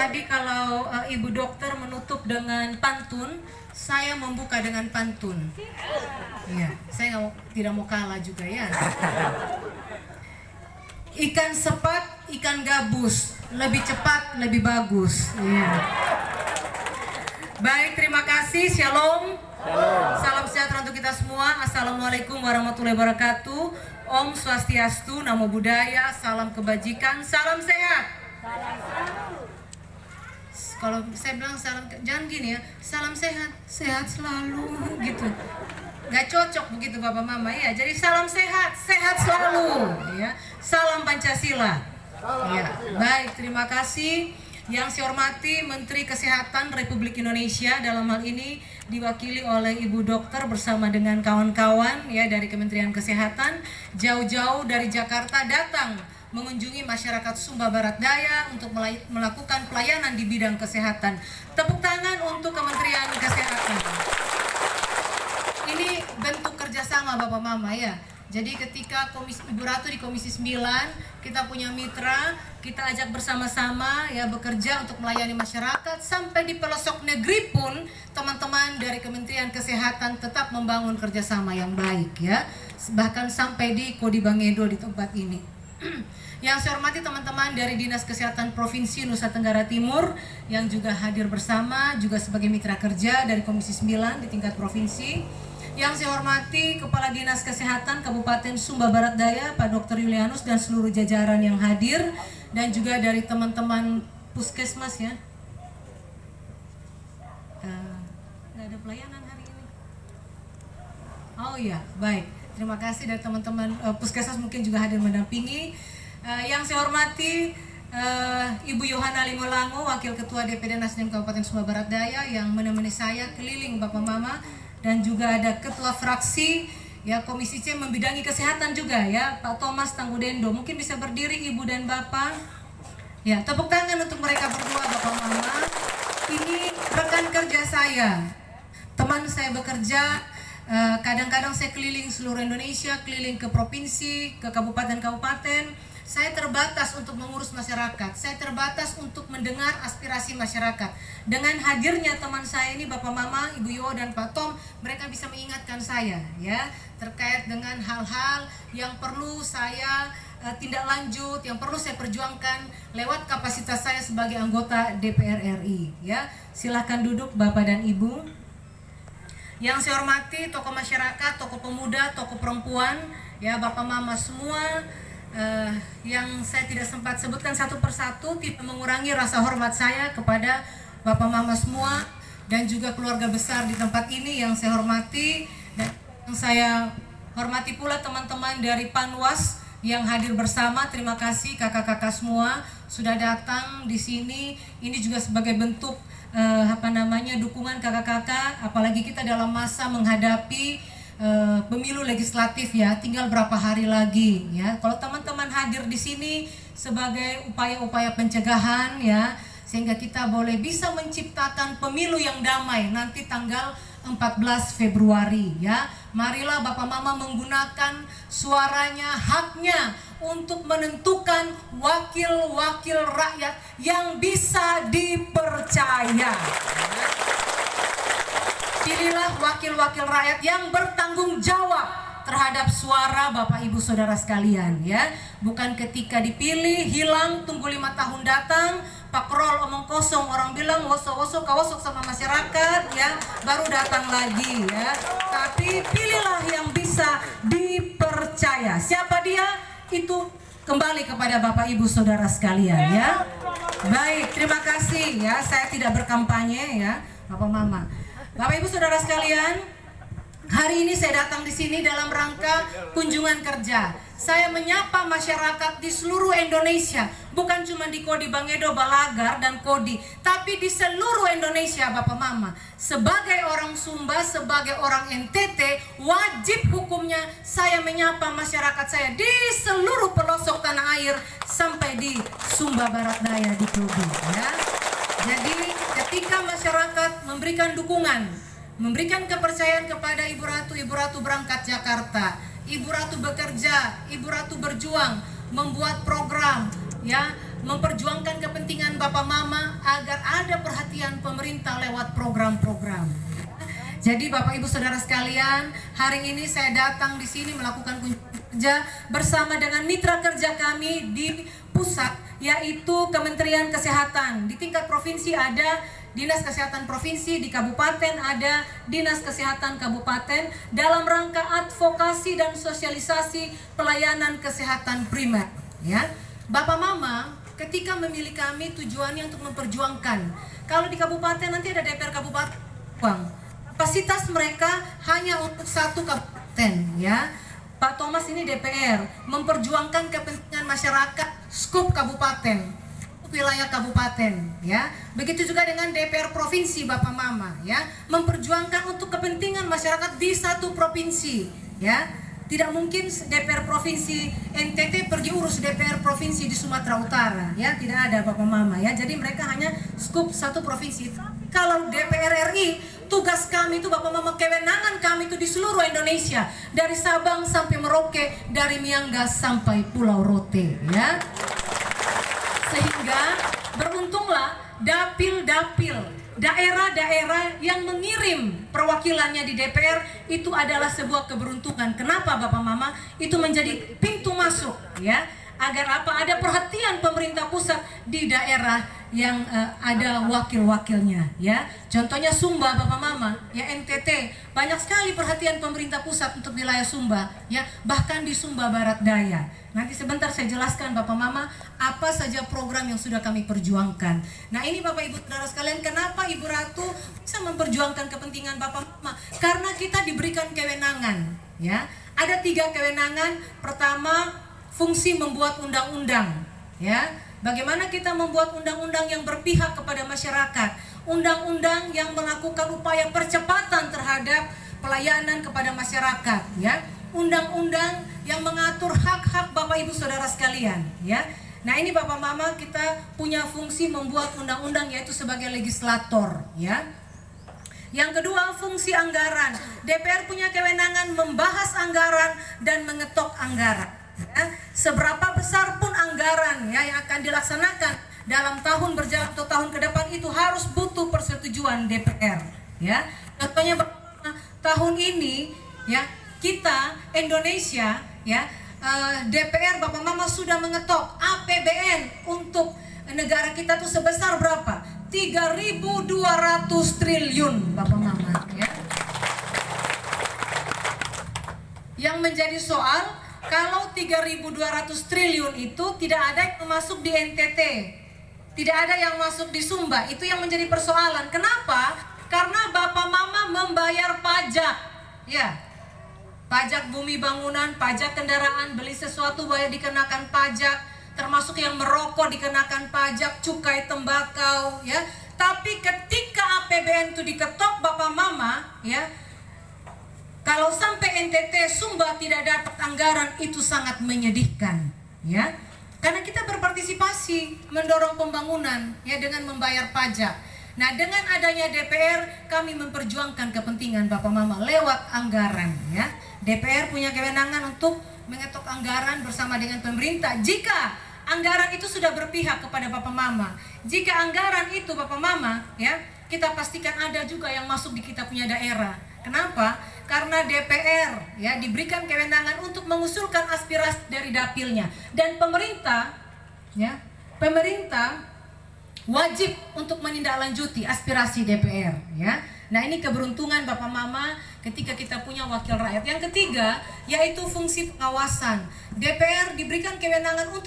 Tadi kalau Ibu Dokter menutup dengan pantun, saya membuka dengan pantun. Iya, saya tidak mau kalah juga ya. Ikan sepat, ikan gabus, lebih cepat, lebih bagus. Iya. Baik, terima kasih. Shalom. Salam sejahtera untuk kita semua. Assalamualaikum warahmatullahi wabarakatuh. Om Swastiastu, Namo Buddhaya, salam kebajikan, salam sehat. Kalau saya bilang salam, jangan gini ya, salam sehat, sehat selalu gitu. Gak cocok begitu Bapak Mama ya. Jadi salam sehat, sehat selalu ya. Salam Pancasila. Ya, baik, terima kasih. Yang saya hormati Menteri Kesehatan Republik Indonesia, dalam hal ini diwakili oleh Ibu Dokter bersama dengan kawan-kawan ya dari Kementerian Kesehatan, jauh-jauh dari Jakarta datang mengunjungi masyarakat Sumba Barat Daya untuk melakukan pelayanan di bidang kesehatan. Tepuk tangan untuk Kementerian Kesehatan. Ini bentuk kerjasama Bapak Mama ya. Jadi ketika Ibu Ratu di Komisi 9, kita punya mitra, kita ajak bersama-sama ya bekerja untuk melayani masyarakat. Sampai di pelosok negeri pun teman-teman dari Kementerian Kesehatan tetap membangun kerjasama yang baik ya. Bahkan sampai di Kodi Bangedo di tempat ini. Yang saya hormati teman-teman dari Dinas Kesehatan Provinsi Nusa Tenggara Timur yang juga hadir bersama, juga sebagai mitra kerja dari Komisi 9 di tingkat provinsi. Yang saya hormati Kepala Dinas Kesehatan Kabupaten Sumba Barat Daya, Pak Dr. Yulianus dan seluruh jajaran yang hadir, dan juga dari teman-teman Puskesmas ya. Nggak ada pelayanan hari ini. Oh iya, baik. Terima kasih dari teman-teman Puskesmas mungkin juga hadir mendampingi. Yang saya hormati Ibu Yohana Limolango, Wakil Ketua DPD Nasdem Kabupaten Sumba Barat Daya yang menemani saya keliling Bapak Mama, dan juga ada Ketua Fraksi ya Komisi C membidangi kesehatan juga ya Pak Thomas Tanggudendo. Mungkin bisa berdiri Ibu dan Bapak. Ya, tepuk tangan untuk mereka berdua Bapak Mama. Ini rekan kerja saya, teman saya bekerja. Kadang-kadang saya keliling seluruh Indonesia, keliling ke provinsi, ke kabupaten-kabupaten. Saya terbatas untuk mengurus masyarakat, saya terbatas untuk mendengar aspirasi masyarakat. Dengan hadirnya teman saya ini, Bapak Mama, Ibu Yo dan Pak Tom, mereka bisa mengingatkan saya ya terkait dengan hal-hal yang perlu saya tindak lanjut, yang perlu saya perjuangkan lewat kapasitas saya sebagai anggota DPR RI ya. Silahkan duduk Bapak dan Ibu. Yang saya hormati tokoh masyarakat, tokoh pemuda, tokoh perempuan ya, Bapak Mama semua. Yang saya tidak sempat sebutkan satu persatu, tidak mengurangi rasa hormat saya kepada Bapak Mama semua dan juga keluarga besar di tempat ini yang saya hormati. Dan yang saya hormati pula teman-teman dari Panwas yang hadir bersama. Terima kasih kakak-kakak semua sudah datang di sini. Ini juga sebagai bentuk dukungan kakak-kakak, apalagi kita dalam masa menghadapi pemilu legislatif ya, tinggal berapa hari lagi ya. Kalau teman-teman hadir di sini sebagai upaya-upaya pencegahan ya, sehingga kita boleh bisa menciptakan pemilu yang damai nanti tanggal 14 Februari ya. Marilah Bapak Mama menggunakan suaranya, haknya untuk menentukan wakil-wakil rakyat yang bisa dipercaya. Pilihlah wakil-wakil rakyat yang bertanggung jawab terhadap suara Bapak Ibu Saudara sekalian ya. Bukan ketika dipilih hilang, tunggu 5 tahun datang, pakrol omong kosong, orang bilang wosok-wosok kawosok sama masyarakat ya, baru datang lagi ya. Tapi pilihlah yang bisa dipercaya. Siapa dia? Itu kembali kepada Bapak Ibu Saudara sekalian ya. Baik, terima kasih ya. Saya tidak berkampanye ya, Bapak Mama. Bapak Ibu Saudara sekalian, hari ini saya datang di sini dalam rangka kunjungan kerja. Saya menyapa masyarakat di seluruh Indonesia, bukan cuma di Kodi Bangedo, Balagar dan Kodi, tapi di seluruh Indonesia Bapak Mama. Sebagai orang Sumba, sebagai orang NTT, wajib hukumnya saya menyapa masyarakat saya di seluruh pelosok tanah air sampai di Sumba Barat Daya di Kodi ya. Jadi ketika masyarakat memberikan dukungan, memberikan kepercayaan kepada Ibu Ratu berangkat Jakarta, Ibu Ratu bekerja, Ibu Ratu berjuang, membuat program, ya, memperjuangkan kepentingan Bapak Mama agar ada perhatian pemerintah lewat program-program. Jadi Bapak Ibu Saudara sekalian, hari ini saya datang di sini melakukan kunjungan kerja bersama dengan mitra kerja kami di pusat, yaitu Kementerian Kesehatan. Di tingkat provinsi ada Dinas Kesehatan Provinsi, di kabupaten ada Dinas Kesehatan Kabupaten, dalam rangka advokasi dan sosialisasi pelayanan kesehatan primer. Ya, Bapak Mama ketika memilih kami tujuannya untuk memperjuangkan. Kalau di kabupaten nanti ada DPR kabupaten, kapasitas mereka hanya untuk satu kabupaten, ya. Pak Thomas ini DPR, memperjuangkan kepentingan masyarakat skup kabupaten, wilayah kabupaten, ya. Begitu juga dengan DPR provinsi Bapak Mama, ya, memperjuangkan untuk kepentingan masyarakat di satu provinsi, ya. Tidak mungkin DPR provinsi NTT pergi urus DPR provinsi di Sumatera Utara, ya, tidak ada Bapak Mama, ya. Jadi mereka hanya skup satu provinsi. Kalau DPR RI, tugas kami itu Bapak Mama, kewenangan kami itu di seluruh Indonesia, dari Sabang sampai Merauke, dari Miangas sampai Pulau Rote, ya. Sehingga beruntunglah dapil-dapil, daerah-daerah yang mengirim perwakilannya di DPR itu adalah sebuah keberuntungan. Kenapa Bapak Mama? Itu menjadi pintu masuk, ya, agar apa? Ada perhatian pemerintah pusat di daerah yang ada wakil-wakilnya, ya. Contohnya Sumba Bapak Mama, ya, NTT, banyak sekali perhatian pemerintah pusat untuk wilayah Sumba, ya, bahkan di Sumba Barat Daya. Nanti sebentar saya jelaskan Bapak Mama apa saja program yang sudah kami perjuangkan. Nah, ini Bapak Ibu Saudara sekalian, kenapa Ibu Ratu bisa memperjuangkan kepentingan Bapak Mama? Karena kita diberikan kewenangan, ya. Ada 3 kewenangan. Pertama, fungsi membuat undang-undang, ya. Bagaimana kita membuat undang-undang yang berpihak kepada masyarakat, undang-undang yang melakukan upaya percepatan terhadap pelayanan kepada masyarakat, ya. Undang-undang yang mengatur hak-hak Bapak Ibu Saudara sekalian, ya. Nah, ini Bapak Mama, kita punya fungsi membuat undang-undang, yaitu sebagai legislator, ya. Yang kedua, fungsi anggaran. DPR punya kewenangan membahas anggaran dan mengetok anggaran. Ya, seberapa besar pun anggaran, ya, yang akan dilaksanakan dalam tahun berjalan atau tahun ke depan itu harus butuh persetujuan DPR, ya. Contohnya tahun ini, ya, kita Indonesia, ya, DPR Bapak Mama sudah mengetok APBN untuk negara kita tuh sebesar berapa? 3.200 triliun Bapak Mama, ya. Yang menjadi soal, kalau 3.200 triliun itu tidak ada yang masuk di NTT, tidak ada yang masuk di Sumba, itu yang menjadi persoalan. Kenapa? Karena Bapak Mama membayar pajak, ya, pajak bumi bangunan, pajak kendaraan, beli sesuatu bayar dikenakan pajak, termasuk yang merokok dikenakan pajak, cukai tembakau, ya. Tapi ketika APBN itu diketok Bapak Mama, ya, kalau sampai NTT Sumba tidak dapat anggaran, itu sangat menyedihkan, ya. Karena kita berpartisipasi mendorong pembangunan, ya, dengan membayar pajak. Nah, dengan adanya DPR, kami memperjuangkan kepentingan Bapak Mama lewat anggaran, ya. DPR punya kewenangan untuk mengetok anggaran bersama dengan pemerintah. Jika anggaran itu sudah berpihak kepada Bapak Mama, jika anggaran itu Bapak Mama, ya, kita pastikan ada juga yang masuk di kita punya daerah. Kenapa? Karena DPR, ya, diberikan kewenangan untuk mengusulkan aspirasi dari dapilnya, dan pemerintah, ya, pemerintah wajib untuk menindaklanjuti aspirasi DPR, ya. Nah, ini keberuntungan Bapak Mama ketika kita punya wakil rakyat. Yang ketiga, yaitu fungsi pengawasan. DPR diberikan kewenangan untuk